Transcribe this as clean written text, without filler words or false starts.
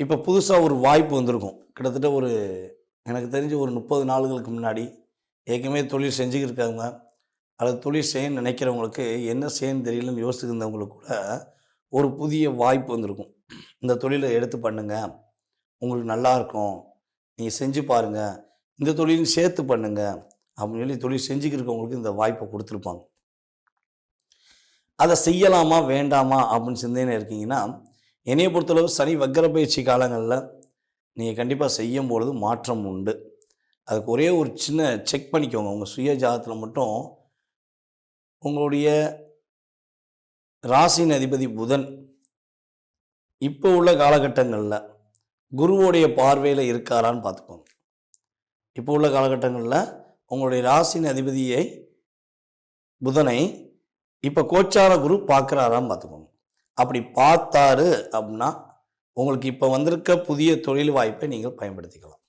இப்போ புதுசாக ஒரு வாய்ப்பு வந்திருக்கும். கிட்டத்தட்ட எனக்கு தெரிஞ்சு ஒரு 30 நாளுகளுக்கு முன்னாடி ஏற்கனவே தொழில் செஞ்சுக்கிட்டு இருக்கவங்க, அல்லது தொழில் செய்யணும்னு நினைக்கிறவங்களுக்கு என்ன செய்யணும்னு தெரியலன்னு யோசிச்சுருந்தவங்களுக்கு கூட ஒரு புதிய வாய்ப்பு வந்திருக்கும். இந்த தொழிலை எடுத்து பண்ணுங்க, உங்களுக்கு நல்லாயிருக்கும், நீங்கள் செஞ்சு பாருங்க, இந்த தொழிலையும் சேர்த்து பண்ணுங்க அப்படின்னு சொல்லி தொழில் செஞ்சுக்கிட்டு இருக்கவங்களுக்கு இந்த வாய்ப்பை கொடுத்துருப்பாங்க. அதை செய்யலாமா வேண்டாமா அப்படின்னு சிந்தனை இருக்கீங்கன்னா, என்னைய பொறுத்தளவு சனி வக்கர பயிற்சி காலங்களில் நீங்கள் கண்டிப்பாக செய்யும்பொழுது மாற்றம் உண்டு. அதுக்கு ஒரே ஒரு சின்ன செக் பண்ணிக்கோங்க. உங்கள் சுய ஜாதகத்தில் மட்டும் உங்களுடைய ராசியின் அதிபதி புதன் இப்போ உள்ள காலகட்டங்களில் குருவோடைய பார்வையில் இருக்காரான்னு பார்த்துக்கோங்க. இப்போ உள்ள காலகட்டங்களில் உங்களுடைய ராசியின் அதிபதியை புதனை இப்போ கோச்சார குரு பார்க்குறாரான்னு பார்த்துக்கோங்க. அப்படி பார்த்தாரு அப்படின்னா உங்களுக்கு இப்போ வந்திருக்க புதிய தொழில் வாய்ப்பை நீங்கள் பயன்படுத்திக்கலாம்.